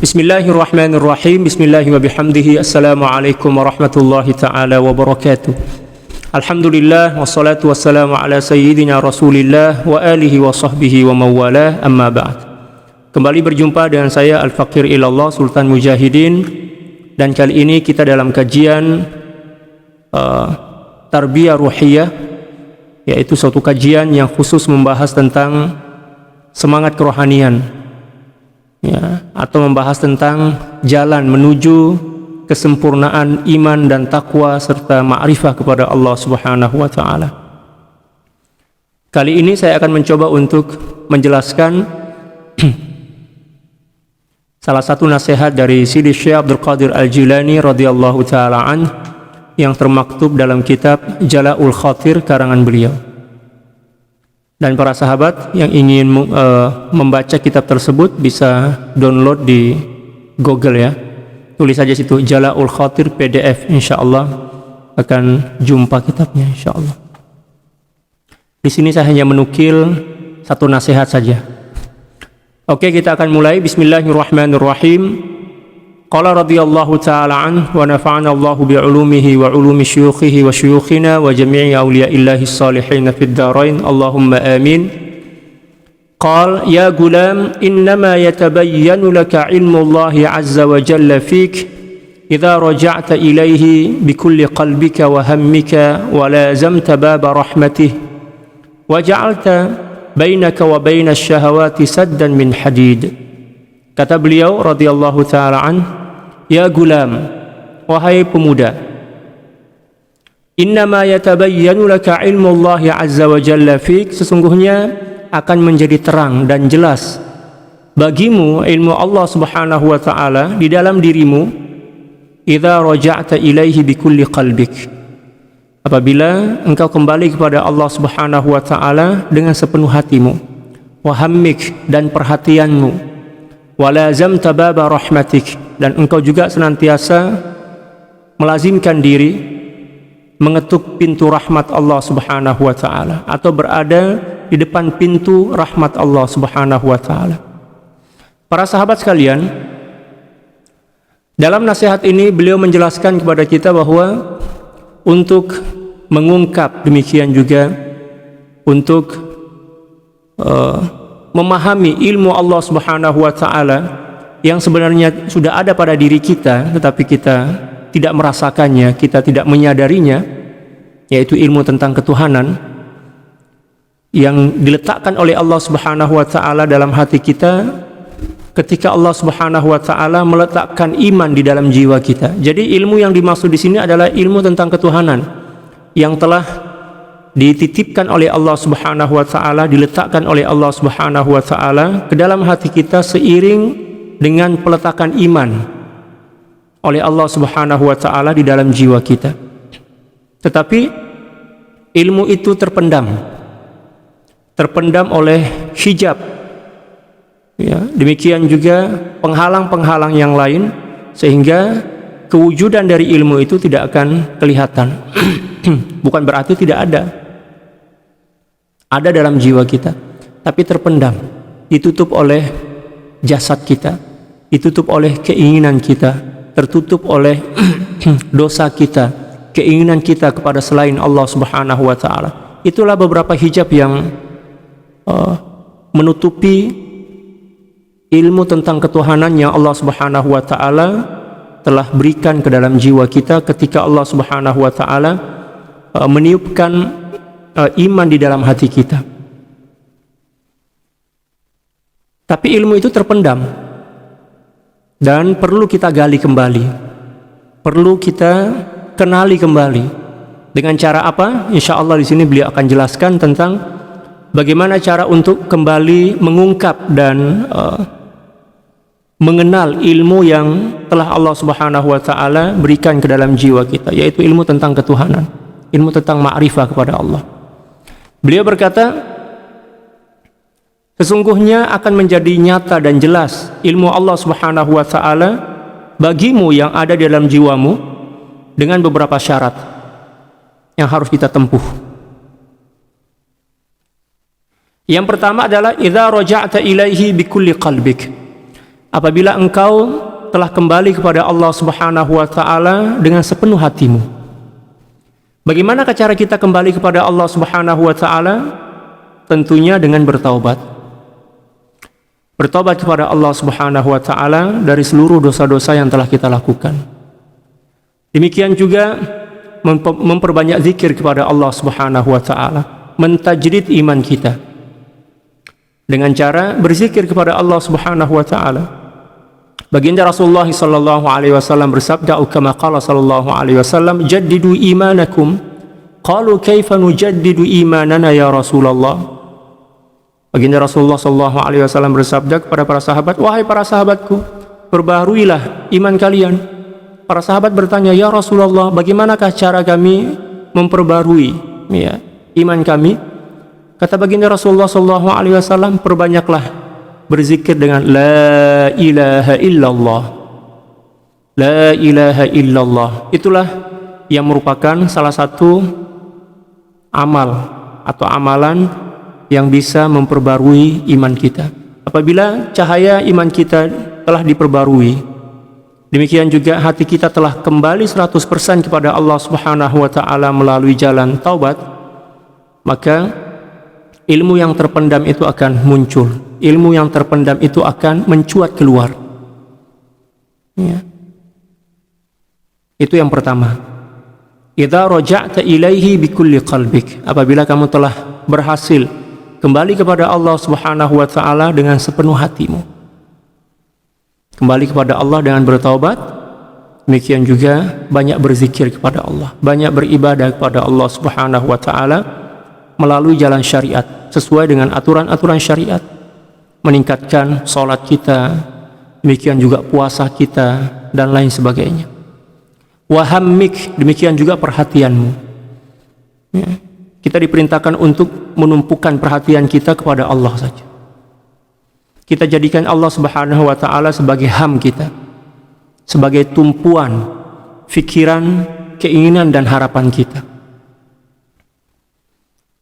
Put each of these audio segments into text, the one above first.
Bismillahirrahmanirrahim. Bismillahi wa bihamdihi. Assalamualaikum warahmatullahi ta'ala wabarakatuh. Alhamdulillah wassalatu wassalamu ala sayyidina Rasulillah wa alihi wa sahbihi wa mawalah, amma ba'd. Kembali berjumpa dengan saya Al-Faqir Ilallah Sultan Mujahidin, dan kali ini kita dalam kajian Tarbiyah Ruhiyah, yaitu suatu kajian yang khusus membahas tentang semangat kerohanian, ya, atau membahas tentang jalan menuju kesempurnaan iman dan takwa serta ma'rifah kepada Allah Subhanahu wa taala. Kali ini saya akan mencoba untuk menjelaskan salah satu nasihat dari Sidi Syekh Abdul Qadir Al-Jilani radhiyallahu taala an yang termaktub dalam kitab Jala'ul Khatir karangan beliau. Dan para sahabat yang ingin membaca kitab tersebut bisa download di Google, ya. Tulis saja situ Jala'ul Khatir PDF, insyaallah akan jumpa kitabnya insyaallah. Di sini saya hanya menukil satu nasihat saja. Oke, kita akan mulai. Bismillahirrahmanirrahim. Qala radhiyallahu ta'ala anhu wa nafa'ana Allahu bi'ulumihi wa ulumi syuyukhihi wa syuyukhina wa jami'i awliya'illahi salihin fid dharain Allahumma amin. Qala ya gulam innama yatabayyanu laka ilmu Allahi azza wa jalla fik idza raja'ta ilayhi bikulli qalbika wa hammika wa lazamta baba rahmatih wa ja'alta bainaka wa baina asyahawati saddan min hadid. Kata beliau radhiyallahu ta'ala anhu, ya gulam, wahai pemuda, innama yatabayyanu laka ilmu Allah azza wa jalla fik, sesungguhnya akan menjadi terang dan jelas bagimu ilmu Allah subhanahu wa ta'ala di dalam dirimu, idza raja'ta ilaihi bikulli qalbik, apabila engkau kembali kepada Allah subhanahu wa ta'ala dengan sepenuh hatimu, wa hammik, dan perhatianmu, walazamta baba rahmatik, dan engkau juga senantiasa melazimkan diri mengetuk pintu rahmat Allah subhanahu wa ta'ala, atau berada di depan pintu rahmat Allah subhanahu wa ta'ala. Para sahabat sekalian, dalam nasihat ini beliau menjelaskan kepada kita bahwa untuk mengungkap, demikian juga untuk memahami ilmu Allah subhanahu wa ta'ala yang sebenarnya sudah ada pada diri kita tetapi kita tidak merasakannya, kita tidak menyadarinya, yaitu ilmu tentang ketuhanan yang diletakkan oleh Allah subhanahu wa ta'ala dalam hati kita ketika Allah subhanahu wa ta'ala meletakkan iman di dalam jiwa kita. Jadi ilmu yang dimaksud di sini adalah ilmu tentang ketuhanan yang telah dititipkan oleh Allah subhanahu wa ta'ala, diletakkan oleh Allah subhanahu wa ta'ala ke dalam hati kita seiring dengan peletakan iman oleh Allah subhanahu wa ta'ala di dalam jiwa kita. Tetapi ilmu itu terpendam oleh hijab, ya, demikian juga penghalang-penghalang yang lain, sehingga kewujudan dari ilmu itu tidak akan kelihatan. Bukan berarti tidak ada dalam jiwa kita, tapi terpendam, ditutup oleh jasad kita, ditutup oleh keinginan kita, tertutup oleh dosa kita, keinginan kita kepada selain Allah subhanahu wa ta'ala. Itulah beberapa hijab yang menutupi ilmu tentang ketuhanan yang Allah subhanahu wa ta'ala telah berikan ke dalam jiwa kita ketika Allah subhanahu wa ta'ala meniupkan iman di dalam hati kita. Tapi ilmu itu terpendam dan perlu kita gali kembali, perlu kita kenali kembali. Dengan cara apa? Insya Allah di sini beliau akan jelaskan tentang bagaimana cara untuk kembali mengungkap dan mengenal ilmu yang telah Allah subhanahu wa ta'ala berikan ke dalam jiwa kita, yaitu ilmu tentang ketuhanan, ilmu tentang ma'rifah kepada Allah. Beliau berkata, sesungguhnya akan menjadi nyata dan jelas ilmu Allah subhanahu wa ta'ala bagimu yang ada di dalam jiwamu dengan beberapa syarat yang harus kita tempuh. Yang pertama adalah idza raja'ta ilaihi bikulli qalbik, apabila engkau telah kembali kepada Allah Subhanahu wa taala dengan sepenuh hatimu. Bagaimana cara kita kembali kepada Allah Subhanahu wa taala? Tentunya dengan bertaubat. Bertobat kepada Allah Subhanahu wa taala dari seluruh dosa-dosa yang telah kita lakukan. Demikian juga memperbanyak zikir kepada Allah Subhanahu wa taala, mentajdid iman kita dengan cara berzikir kepada Allah Subhanahu wa taala. Baginda Rasulullah sallallahu alaihi wasallam bersabda, kama qala sallallahu alaihi wasallam, jaddidu imanakum. Qalu kaifa nujaddidu imanana ya Rasulullah? Baginda Rasulullah sallallahu alaihi wasallam bersabda kepada para sahabat, wahai para sahabatku, perbaharuilah iman kalian. Para sahabat bertanya, ya Rasulullah, bagaimanakah cara kami memperbarui iman kami? Kata baginda Rasulullah sallallahu alaihi wasallam, perbanyaklah berzikir dengan la ilaha illallah. La ilaha illallah. Itulah yang merupakan salah satu amal atau amalan yang bisa memperbarui iman kita. Apabila cahaya iman kita telah diperbarui, demikian juga hati kita telah kembali 100% kepada Allah Subhanahu wa taala melalui jalan taubat, maka ilmu yang terpendam itu akan muncul. Ilmu yang terpendam itu akan mencuat keluar. Ya. Itu yang pertama. Idza raja'ta ilaihi bikulli qalbik. Apabila kamu telah berhasil kembali kepada Allah Subhanahu wa taala dengan sepenuh hatimu. Kembali kepada Allah dengan bertaubat, demikian juga banyak berzikir kepada Allah, banyak beribadah kepada Allah Subhanahu wa taala melalui jalan syariat, sesuai dengan aturan-aturan syariat, meningkatkan salat kita, demikian juga puasa kita dan lain sebagainya. Wa hammik, demikian juga perhatianmu. Ya. Kita diperintahkan untuk menumpukan perhatian kita kepada Allah saja. Kita jadikan Allah Subhanahu wa taala sebagai ham kita, sebagai tumpuan fikiran, keinginan dan harapan kita.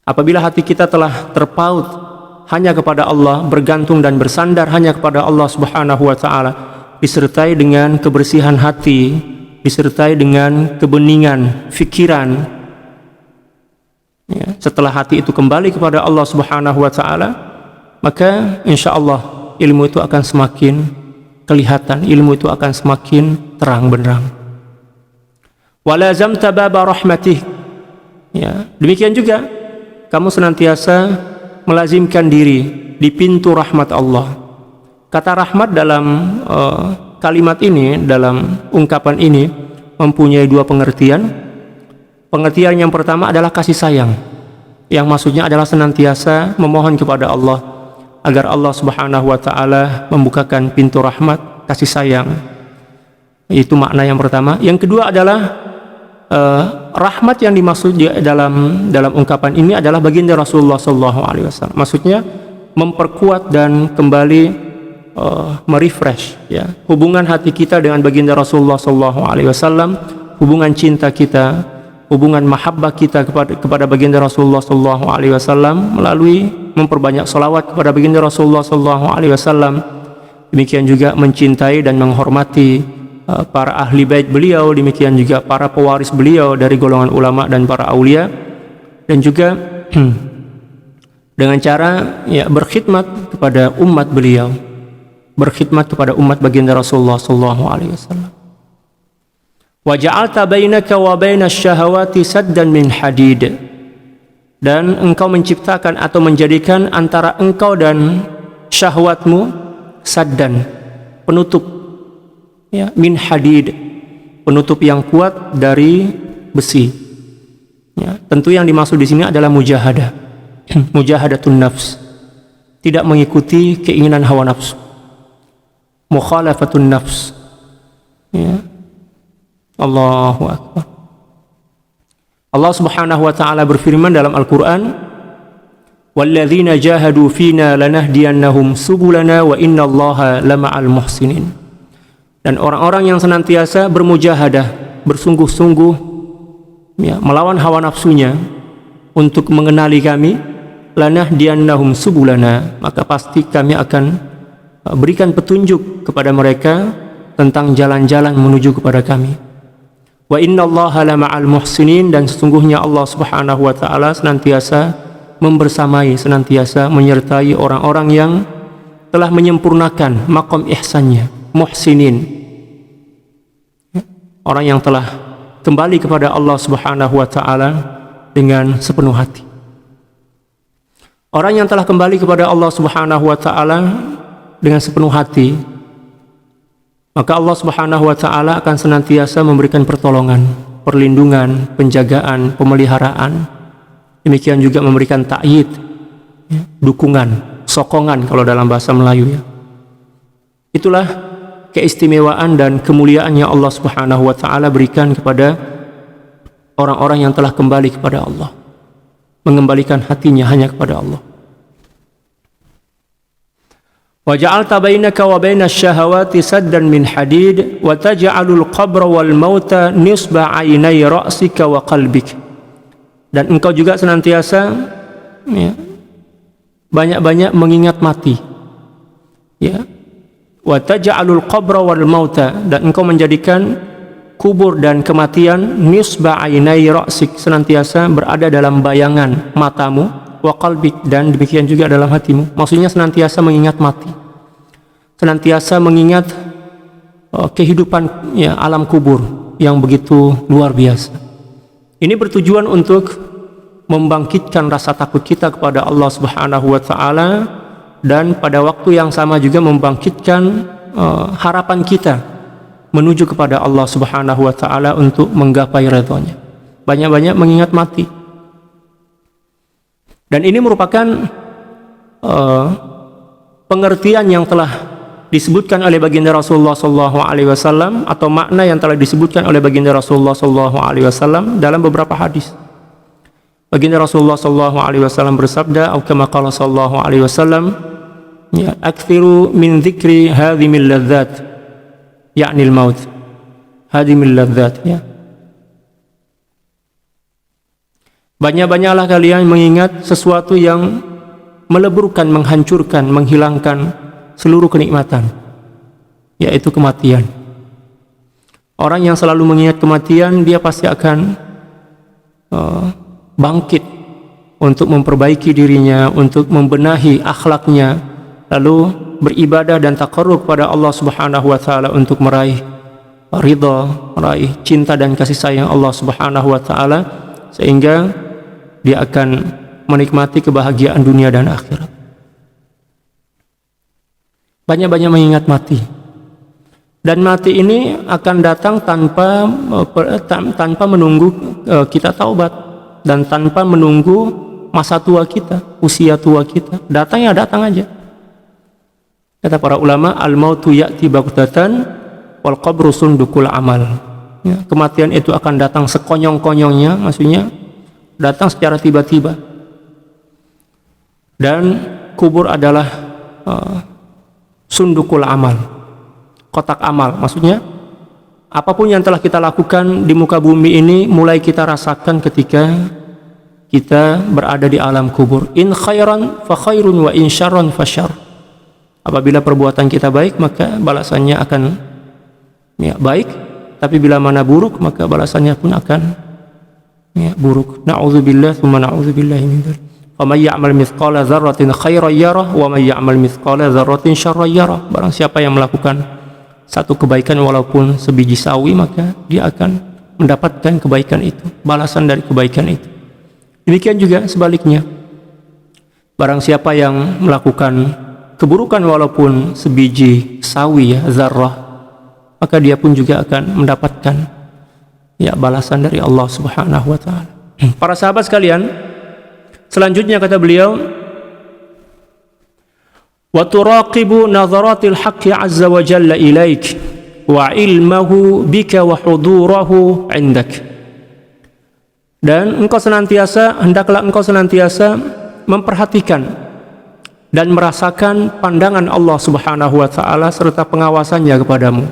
Apabila hati kita telah terpaut hanya kepada Allah, bergantung dan bersandar hanya kepada Allah Subhanahu wa taala, disertai dengan kebersihan hati, disertai dengan kebeningan fikiran, ya, setelah hati itu kembali kepada Allah Subhanahu wa taala, maka insyaallah ilmu itu akan semakin kelihatan, ilmu itu akan semakin terang benderang. Walazamta baba rahmatih. Ya, demikian juga kamu senantiasa melazimkan diri di pintu rahmat Allah. Kata rahmat dalam kalimat ini, dalam ungkapan ini mempunyai dua pengertian. Pengertian yang pertama adalah kasih sayang, yang maksudnya adalah senantiasa memohon kepada Allah agar Allah Subhanahu wa taala membukakan pintu rahmat, kasih sayang. Itu makna yang pertama. Yang kedua adalah rahmat yang dimaksud dalam ungkapan ini adalah baginda Rasulullah sallallahu alaihi wasallam. Maksudnya memperkuat dan kembali merefresh, ya, hubungan hati kita dengan baginda Rasulullah sallallahu alaihi wasallam, hubungan cinta kita, hubungan mahabbah kita kepada baginda Rasulullah sallallahu alaihi wasallam melalui memperbanyak salawat kepada baginda Rasulullah sallallahu alaihi wasallam. Demikian juga mencintai dan menghormati para ahli bait beliau, demikian juga para pewaris beliau dari golongan ulama dan para aulia, dan juga dengan cara berkhidmat kepada umat beliau, berkhidmat kepada umat baginda Rasulullah sallallahu alaihi wasallam. Wa ja'alta bainaka wa bainasy syahawati saddan min hadid. Dan engkau menciptakan atau menjadikan antara engkau dan syahwatmu saddan, penutup, ya, min hadid, penutup yang kuat dari besi. Ya, tentu yang dimaksud di sini adalah mujahadah, mujahadatun nafs, tidak mengikuti keinginan hawa nafsu, mukhalafatun nafs. Ya. Allahu akbar. Allah Subhanahu wa taala berfirman dalam Al-Qur'an, "Walladzina jahadu fina lanahdiyannahum subulana wa innallaha lama'al muhsinin." Dan orang-orang yang senantiasa bermujahadah, bersungguh-sungguh, ya, melawan hawa nafsunya untuk mengenali kami, lanahdiyannahum subulana, maka pasti kami akan berikan petunjuk kepada mereka tentang jalan-jalan menuju kepada kami. Wa innallaha lama'al muhsinin, dan sesungguhnya Allah Subhanahu wa taala senantiasa membersamai, senantiasa menyertai orang-orang yang telah menyempurnakan maqam ihsannya. Muhsinin, orang yang telah kembali kepada Allah Subhanahu wa taala dengan sepenuh hati. Orang yang telah kembali kepada Allah Subhanahu wa taala dengan sepenuh hati, maka Allah Subhanahu wa taala akan senantiasa memberikan pertolongan, perlindungan, penjagaan, pemeliharaan. Demikian juga memberikan ta'yid, dukungan, sokongan kalau dalam bahasa Melayu, ya. Itulah keistimewaan dan kemuliaan yang Allah Subhanahu wa taala berikan kepada orang-orang yang telah kembali kepada Allah, mengembalikan hatinya hanya kepada Allah. Wa ja'alta bainaka wa bainasy syahawati saddan min hadid wa taj'alul qabra wal mauta nisba 'ainai ra'sika wa qalbik. Dan engkau juga senantiasa, ya, banyak-banyak mengingat mati, ya. Wa taj'alul qabra wal mauta, dan engkau menjadikan kubur dan kematian nisba 'ainai ra'sik, senantiasa berada dalam bayangan matamu, wa qalbik, dan demikian juga dalam hatimu. Maksudnya senantiasa mengingat mati, senantiasa mengingat kehidupan, ya, alam kubur yang begitu luar biasa. Ini bertujuan untuk membangkitkan rasa takut kita kepada Allah Subhanahu wa taala, dan pada waktu yang sama juga membangkitkan harapan kita menuju kepada Allah Subhanahu wa taala untuk menggapai ridhonya. Banyak-banyak mengingat mati. Dan ini merupakan pengertian yang telah disebutkan oleh baginda Rasulullah sallallahu alaihi wasallam, atau makna yang telah disebutkan oleh baginda Rasulullah sallallahu alaihi wasallam dalam beberapa hadis. Baginda Rasulullah sallallahu alaihi wasallam bersabda, atau kama qala sallallahu alaihi wasallam, ya, akthiru min dzikri hadhimil ladzat, yakni al-maut. Hadhimil ladzat, ya. Banyak-banyaklah kalian mengingat sesuatu yang meleburkan, menghancurkan, menghilangkan seluruh kenikmatan, yaitu kematian. Orang yang selalu mengingat kematian, dia pasti akan bangkit untuk memperbaiki dirinya, untuk membenahi akhlaknya, lalu beribadah dan taqarrub kepada Allah Subhanahu wa taala untuk meraih ridha, meraih cinta dan kasih sayang Allah Subhanahu wa taala, sehingga dia akan menikmati kebahagiaan dunia dan akhirat. Banyak-banyak mengingat mati. Dan mati ini akan datang tanpa menunggu kita taubat, dan tanpa menunggu masa tua kita, usia tua kita. Datangnya datang aja. Kata para ulama, al-mautu ya'ti baghtatan wal qabru sundukul amal. Ya, kematian itu akan datang sekonyong-konyongnya, maksudnya datang secara tiba-tiba. Dan kubur adalah sundukul amal, kotak amal. Maksudnya apapun yang telah kita lakukan di muka bumi ini mulai kita rasakan ketika kita berada di alam kubur. In khairan fa khairun wa in syarran fa syarr. Apabila perbuatan kita baik, maka balasannya akan, ya, baik, tapi bila mana buruk, maka balasannya pun akan, ya, buruk. Na'udzubillah tsumma na'udzubillahi min dzalik. Faman ya'mal mithqala dzarratin khairan yarah wa man ya'mal mithqala dzarratin syarran yarah. Barang siapa yang melakukan satu kebaikan walaupun sebiji sawi, maka dia akan mendapatkan kebaikan itu, balasan dari kebaikan itu. Demikian juga sebaliknya. Barang siapa yang melakukan keburukan walaupun sebiji sawi, ya, zarrah, maka dia pun juga akan mendapatkan, ya, balasan dari Allah Subhanahu wa taala. Para sahabat sekalian, selanjutnya kata beliau, wa turaqibu nadharatil haqqi azza wa jalla ilaik wa ilmahu bika wa hudurahu indak. Dan hendaklah engkau senantiasa memperhatikan dan merasakan pandangan Allah Subhanahu wa taala serta pengawasannya kepadamu.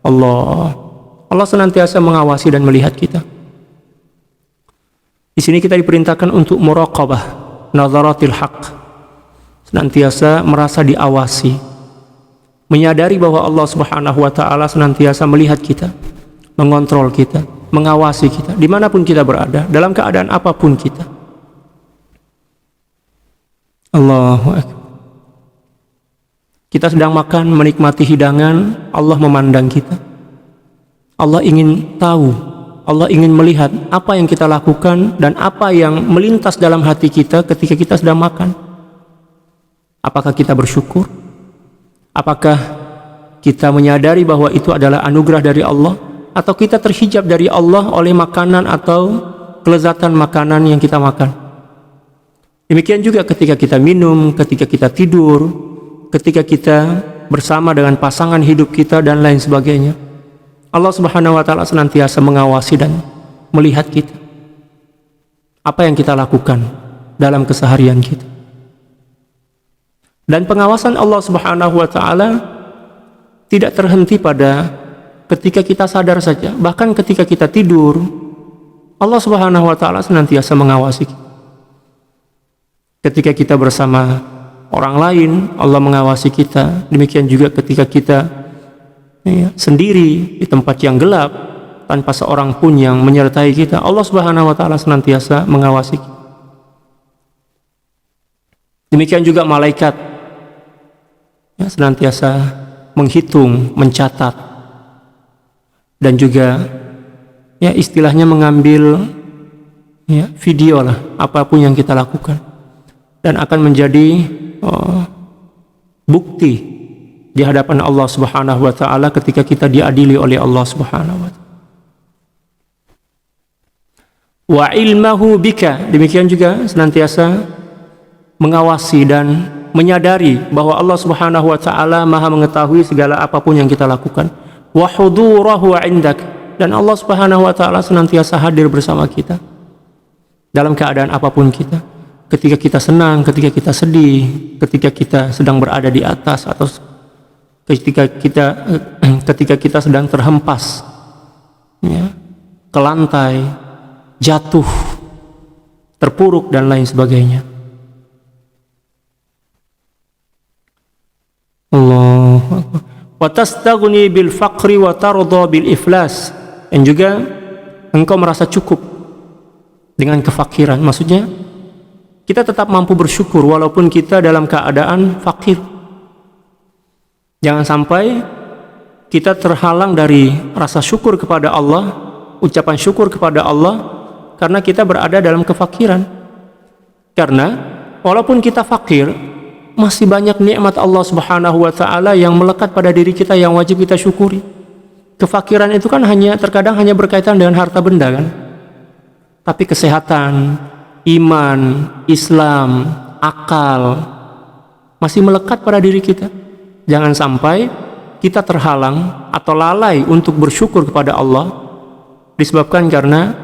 Allah senantiasa mengawasi dan melihat kita. Di sini kita diperintahkan untuk muraqabah, nazaratil haqq, senantiasa merasa diawasi, menyadari bahwa Allah Subhanahu wa taala senantiasa melihat kita, mengontrol kita, mengawasi kita dimanapun kita berada, dalam keadaan apapun kita. Allahu Akbar. Kita sedang makan, menikmati hidangan, Allah memandang kita. Allah ingin tahu, Allah ingin melihat apa yang kita lakukan dan apa yang melintas dalam hati kita ketika kita sedang makan. Apakah kita bersyukur? Apakah kita menyadari bahwa itu adalah anugerah dari Allah? Atau kita terhijab dari Allah oleh makanan atau kelezatan makanan yang kita makan? Demikian juga ketika kita minum, ketika kita tidur, ketika kita bersama dengan pasangan hidup kita dan lain sebagainya. Allah Subhanahu wa taala senantiasa mengawasi dan melihat kita. Apa yang kita lakukan dalam keseharian kita. Dan pengawasan Allah Subhanahu wa taala tidak terhenti pada ketika kita sadar saja, bahkan ketika kita tidur, Allah Subhanahu wa taala senantiasa mengawasi kita. Ketika kita bersama orang lain, Allah mengawasi kita. Demikian juga ketika kita sendiri di tempat yang gelap, tanpa seorang pun yang menyertai kita, Allah Subhanahu wa taala senantiasa mengawasi kita. Demikian juga malaikat senantiasa menghitung, mencatat, dan juga istilahnya mengambil video lah apapun yang kita lakukan, dan akan menjadi bukti di hadapan Allah Subhanahu wa taala ketika kita diadili oleh Allah Subhanahu wa taala. Wa ilmahu bika, demikian juga senantiasa mengawasi dan menyadari bahwa Allah Subhanahu wa taala Maha mengetahui segala apapun yang kita lakukan. Wa hudurahu indak, dan Allah Subhanahu wa taala senantiasa hadir bersama kita dalam keadaan apapun kita. Ketika kita senang, ketika kita sedih, ketika kita sedang berada di atas atau ketika kita sedang terhempas ke lantai, jatuh, terpuruk dan lain sebagainya. Allah. Wa tastaghni bil faqri wa tarda bil iflas. Dan juga engkau merasa cukup dengan kefakiran. Maksudnya kita tetap mampu bersyukur walaupun kita dalam keadaan fakir. Jangan sampai kita terhalang dari rasa syukur kepada Allah, ucapan syukur kepada Allah, karena kita berada dalam kefakiran. Karena walaupun kita fakir, masih banyak nikmat Allah Subhanahu wa taala yang melekat pada diri kita yang wajib kita syukuri. Kefakiran itu kan terkadang hanya berkaitan dengan harta benda kan. Tapi kesehatan, iman, Islam, akal masih melekat pada diri kita. Jangan sampai kita terhalang atau lalai untuk bersyukur kepada Allah disebabkan karena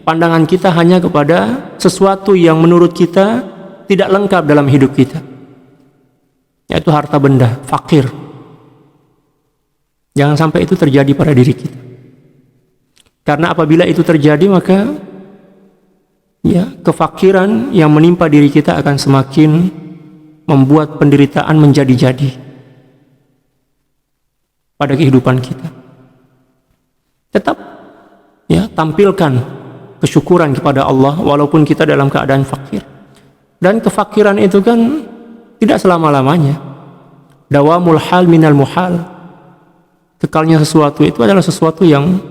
pandangan kita hanya kepada sesuatu yang menurut kita tidak lengkap dalam hidup kita, yaitu harta benda, fakir. Jangan sampai itu terjadi pada diri kita, karena apabila itu terjadi maka kefakiran yang menimpa diri kita akan semakin membuat penderitaan menjadi-jadi pada kehidupan kita. Tetap tampilkan kesyukuran kepada Allah walaupun kita dalam keadaan fakir. Dan kefakiran itu kan tidak selama-lamanya. Dawamul hal minal muhal. Kekalnya sesuatu itu adalah sesuatu yang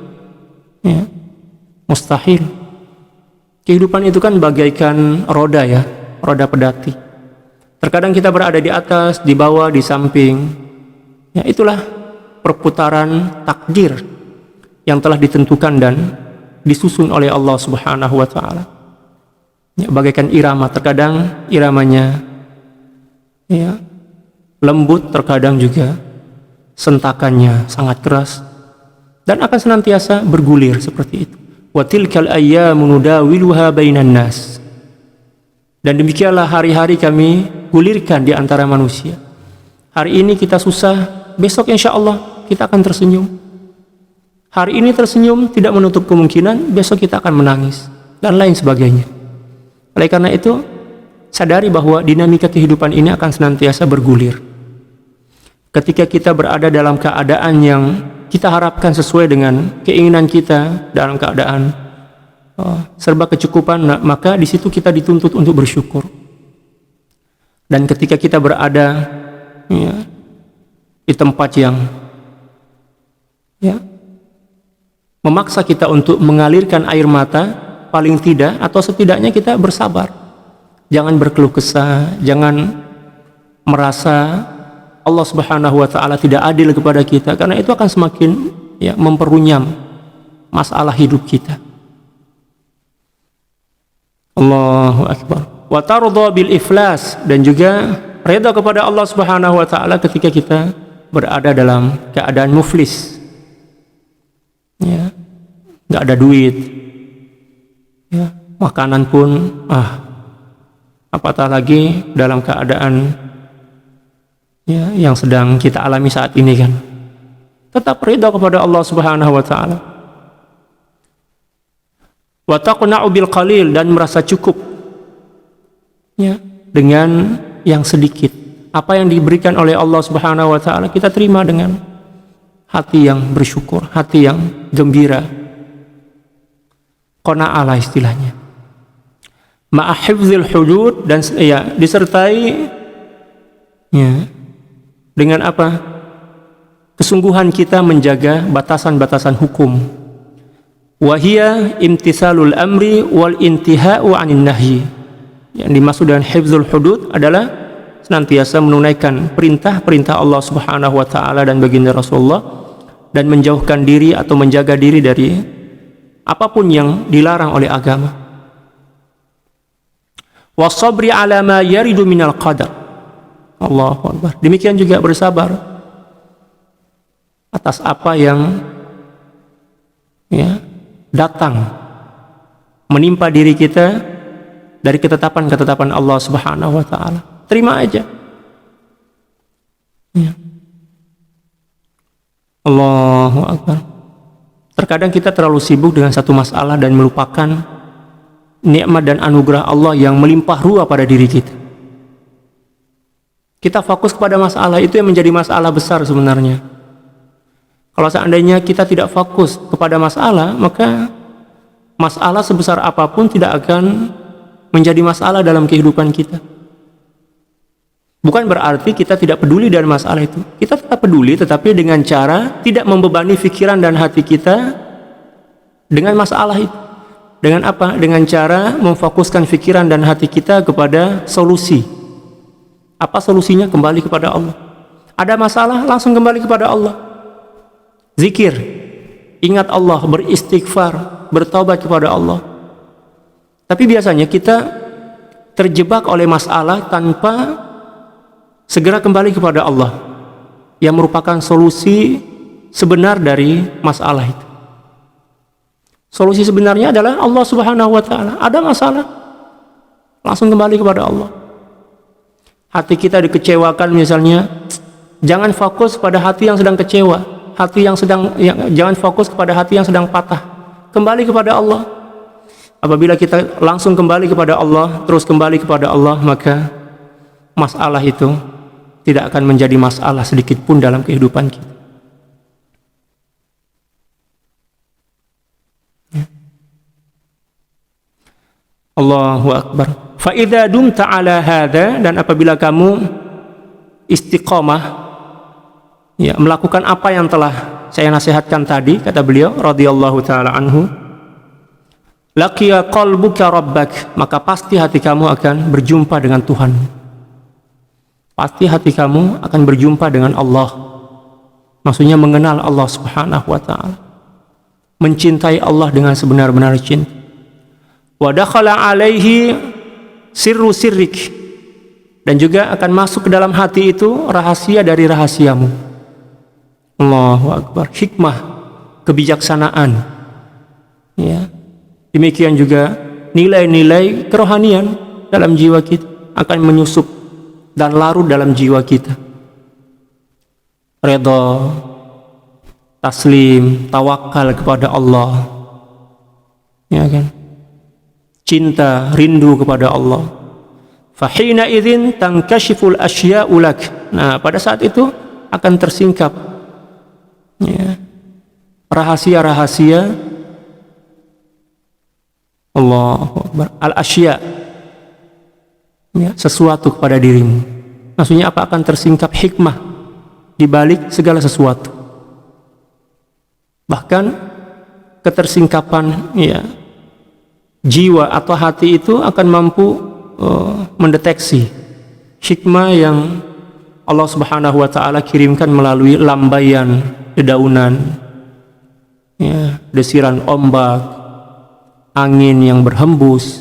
mustahil. Kehidupan itu kan bagaikan roda roda pedati. Terkadang kita berada di atas, di bawah, di samping. Itulah perputaran takdir yang telah ditentukan dan disusun oleh Allah Subhanahu wa taala. Bagaikan irama, terkadang iramanya lembut, terkadang juga sentakannya sangat keras dan akan senantiasa bergulir seperti itu. Wa tilkal ayyamu nudawiluha bainan nas. Dan demikianlah hari-hari kami gulirkan di antara manusia. Hari ini kita susah, besok insya Allah kita akan tersenyum. Hari ini tersenyum tidak menutup kemungkinan besok kita akan menangis dan lain sebagainya. Oleh karena itu, sadari bahwa dinamika kehidupan ini akan senantiasa bergulir. ketika kita berada dalam keadaan yang kita harapkan sesuai dengan keinginan kita, dalam keadaan serba kecukupan, maka di situ kita dituntut untuk bersyukur. Dan ketika kita berada di tempat yang memaksa kita untuk mengalirkan air mata, paling tidak atau setidaknya kita bersabar. Jangan berkeluh kesah, jangan merasa Allah Subhanahu wa taala tidak adil kepada kita, karena itu akan semakin memperunyam masalah hidup kita. Allahu akbar. Wa tardha bil iflas, dan juga redha kepada Allah Subhanahu wa taala ketika kita berada dalam keadaan muflis. Enggak ada duit. Makanan pun apatah lagi dalam keadaan yang sedang kita alami saat ini kan. Tetap ridha kepada Allah Subhanahu wa taala. Wa taqna'u bil qalil, dan merasa cukup dengan yang sedikit. Apa yang diberikan oleh Allah Subhanahu wa taala kita terima dengan hati yang bersyukur, hati yang gembira. Qana'ah lah istilahnya. Ma'a hifdzil hudud, dan disertai dengan apa? Kesungguhan kita menjaga batasan-batasan hukum. Wahia imtisalul amri wal intihau anin nahyi. Yang dimaksud dengan hifdzul hudud adalah senantiasa menunaikan perintah-perintah Allah Subhanahu wa taala dan baginda Rasulullah, dan menjauhkan diri atau menjaga diri dari apapun yang dilarang oleh agama. Wasabri ala ma yaridu minal qadar. Allahu akbar. Demikian juga bersabar atas apa yang datang menimpa diri kita dari ketetapan-ketetapan Allah Subhanahu wa taala. Terima aja. Allahu akbar. Terkadang kita terlalu sibuk dengan satu masalah dan melupakan nikmat dan anugerah Allah yang melimpah ruah pada diri kita. Kita fokus kepada masalah itu yang menjadi masalah besar sebenarnya. Kalau seandainya kita tidak fokus kepada masalah, maka masalah sebesar apapun tidak akan menjadi masalah dalam kehidupan kita. Bukan berarti kita tidak peduli dengan masalah itu. Kita tetap peduli, tetapi dengan cara tidak membebani pikiran dan hati kita dengan masalah itu. Dengan apa? Dengan cara memfokuskan pikiran dan hati kita kepada solusi. Apa solusinya? Kembali kepada Allah. Ada masalah, langsung kembali kepada Allah. Zikir, ingat Allah, beristighfar, bertaubat kepada Allah. Tapi biasanya kita terjebak oleh masalah tanpa segera kembali kepada Allah, yang merupakan solusi sebenar dari masalah itu. Solusi sebenarnya adalah Allah Subhanahu wa taala. Ada masalah, langsung kembali kepada Allah. Hati kita dikecewakan misalnya, jangan fokus pada hati yang sedang kecewa, jangan fokus kepada hati yang sedang patah. Kembali kepada Allah. Apabila kita langsung kembali kepada Allah, terus kembali kepada Allah, maka masalah itu tidak akan menjadi masalah sedikit pun dalam kehidupan kita. Allahu akbar. Fa idza dumta ala hadza, dan apabila kamu istiqamah melakukan apa yang telah saya nasihatkan tadi, kata beliau radhiyallahu taala anhu, laqiya qalbuka rabbak, maka pasti hati kamu akan berjumpa dengan Tuhan. Pasti hati kamu akan berjumpa dengan Allah. Maksudnya mengenal Allah Subhanahu wa taala, mencintai Allah dengan sebenar-benar cinta. Wa dakhala alaihi sirru sirrik, dan juga akan masuk ke dalam hati itu rahasia dari rahasiamu. Allahu akbar. Hikmah, kebijaksanaan, demikian juga nilai-nilai kerohanian dalam jiwa kita akan menyusup dan larut dalam jiwa kita. Redha, taslim, tawakal kepada Allah, cinta, rindu kepada Allah. Fahina idzin tankashiful asya'u lak. Nah, pada saat itu akan tersingkap ya, rahasia-rahasia Allahu Akbar, al-asya, ya, sesuatu kepada dirimu. Maksudnya apa? Akan tersingkap hikmah di balik segala sesuatu. Bahkan ketersingkapan ya, jiwa atau hati itu akan mampu mendeteksi hikmah yang Allah Subhanahu wa taala kirimkan melalui lambaian dedaunan, ya, desiran ombak, angin yang berhembus.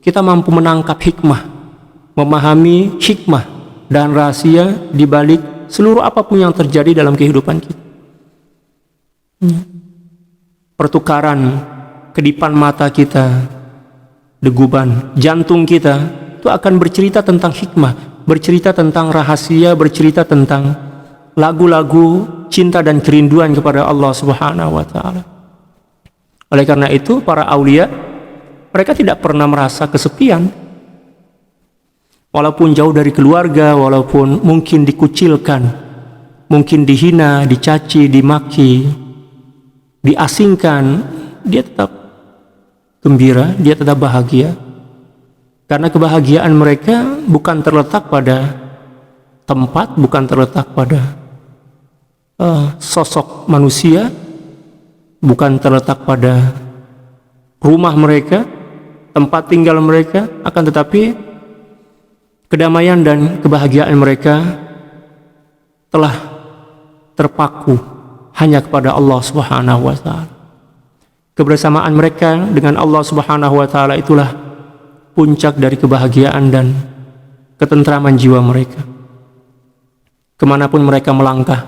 Kita mampu menangkap hikmah, memahami hikmah dan rahasia di balik seluruh apapun yang terjadi dalam kehidupan kita. Pertukaran kedipan mata kita, deguban jantung kita itu akan bercerita tentang hikmah, bercerita tentang rahasia, bercerita tentang lagu-lagu cinta dan kerinduan kepada Allah Subhanahu wa taala. Oleh karena itu para aulia mereka tidak pernah merasa kesepian. Walaupun jauh dari keluarga, walaupun mungkin dikucilkan, mungkin dihina, dicaci, dimaki, diasingkan, dia tetap gembira, dia tetap bahagia. Karena kebahagiaan mereka bukan terletak pada tempat, bukan terletak pada sosok manusia, bukan terletak pada rumah mereka, tempat tinggal mereka, akan tetapi kedamaian dan kebahagiaan mereka telah terpaku hanya kepada Allah Subhanahu wa taala. Kebersamaan mereka dengan Allah Subhanahu wa taala itulah puncak dari kebahagiaan dan ketentraman jiwa mereka. Kemanapun mereka melangkah,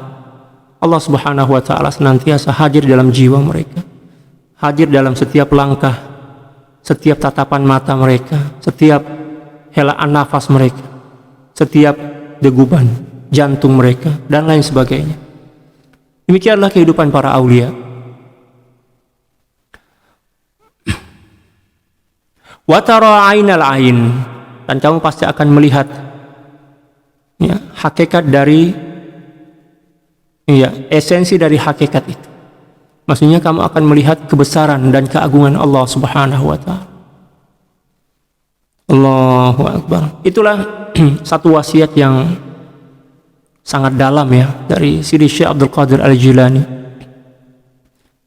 Allah Subhanahu wa taala senantiasa hadir dalam jiwa mereka, hadir dalam setiap langkah, setiap tatapan mata mereka, setiap helaan nafas mereka, setiap deguban jantung mereka, dan lain sebagainya. Demikianlah kehidupan para aulia. Wa tara ainal ain, dan kamu pasti akan melihat ya, hakikat dari ya, esensi dari hakikat itu. Maksudnya kamu akan melihat kebesaran dan keagungan Allah Subhanahu wa taala. Allahu Akbar. Itulah satu wasiat yang sangat dalam ya dari Sidi Syekh Abdul Qadir Al-Jilani.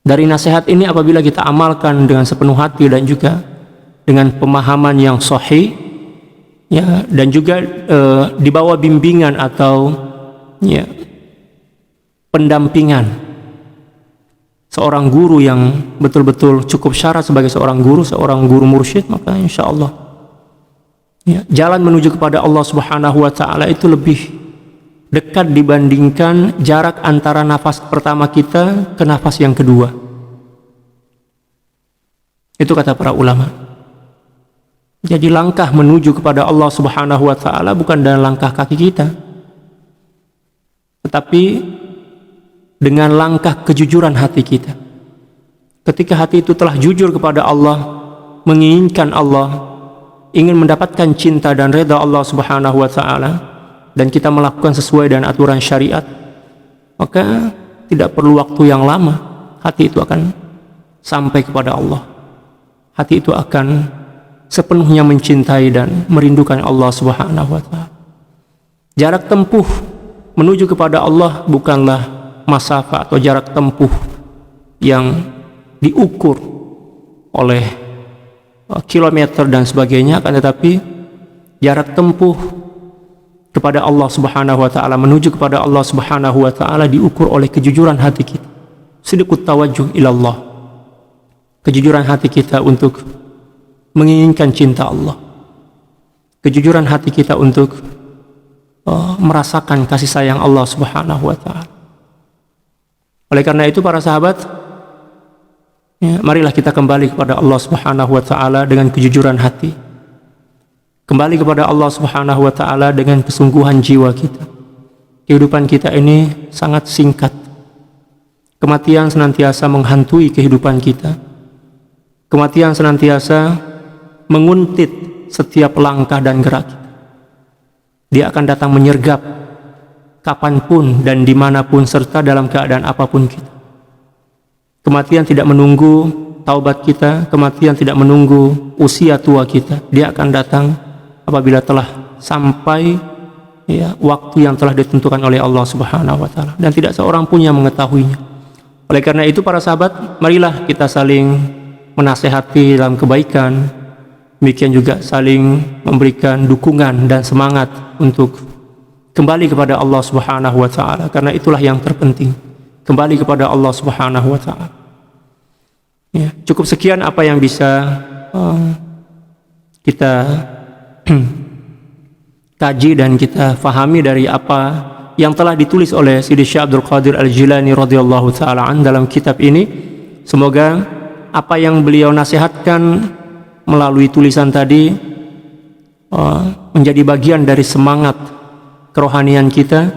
Dari nasihat ini apabila kita amalkan dengan sepenuh hati dan juga dengan pemahaman yang sahih ya, dan juga di bawah bimbingan atau ya, pendampingan seorang guru yang betul-betul cukup syarat sebagai seorang guru mursyid, maka insya Allah ya, jalan menuju kepada Allah Subhanahu wa taala itu lebih dekat dibandingkan jarak antara nafas pertama kita ke nafas yang kedua. Itu kata para ulama. Jadi langkah menuju kepada Allah Subhanahu wa taala bukan dengan langkah kaki kita, tetapi dengan langkah kejujuran hati kita. Ketika hati itu telah jujur kepada Allah, menginginkan Allah, ingin mendapatkan cinta dan redha Allah Subhanahu wa taala, dan kita melakukan sesuai dengan aturan syariat, maka tidak perlu waktu yang lama, hati itu akan sampai kepada Allah. Hati itu akan sepenuhnya mencintai dan merindukan Allah Subhanahu wa taala. Jarak tempuh menuju kepada Allah bukanlah masafa atau jarak tempuh yang diukur oleh kilometer dan sebagainya, akan tetapi jarak tempuh kepada Allah Subhanahu wa taala, menuju kepada Allah Subhanahu wa taala diukur oleh kejujuran hati kita. Sidqut tawajjuh ilallah. Kejujuran hati kita untuk menginginkan cinta Allah. Kejujuran hati kita untuk merasakan kasih sayang Allah Subhanahu wa taala. Oleh karena itu para sahabat, ya, marilah kita kembali kepada Allah Subhanahu wa taala dengan kejujuran hati. Kembali kepada Allah Subhanahu wa taala dengan kesungguhan jiwa kita. Kehidupan kita ini sangat singkat. Kematian senantiasa menghantui kehidupan kita. Kematian senantiasa menguntit setiap langkah dan gerak kita. Dia akan datang menyergap kapanpun dan dimanapun serta dalam keadaan apapun kita. Kematian tidak menunggu taubat kita, kematian tidak menunggu usia tua kita. Dia akan datang apabila telah sampai waktu yang telah ditentukan oleh Allah Subhanahu wa taala, dan tidak seorang pun yang mengetahuinya. Oleh karena itu para sahabat, marilah kita saling menasehati dalam kebaikan, demikian juga saling memberikan dukungan dan semangat untuk kembali kepada Allah Subhanahu wa taala, karena itulah yang terpenting, kembali kepada Allah Subhanahu wa taala. Cukup sekian apa yang bisa kita kaji dan kita fahami dari apa yang telah ditulis oleh Sidi Syekh Abdul Qadir Al-Jilani radhiyallahu taala an dalam kitab ini. Semoga apa yang beliau nasihatkan melalui tulisan tadi menjadi bagian dari semangat kerohanian kita,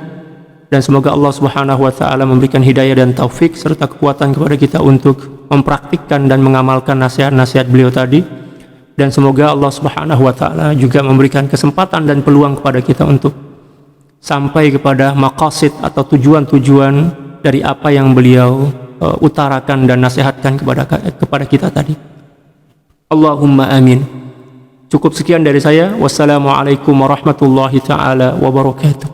dan semoga Allah Subhanahu wa taala memberikan hidayah dan taufik serta kekuatan kepada kita untuk mempraktikkan dan mengamalkan nasihat-nasihat beliau tadi. Dan semoga Allah Subhanahu wa taala juga memberikan kesempatan dan peluang kepada kita untuk sampai kepada maqasid atau tujuan-tujuan dari apa yang beliau utarakan dan nasihatkan kepada kita tadi. Allahumma amin. Cukup sekian dari saya. Wassalamualaikum warahmatullahi taala wabarakatuh.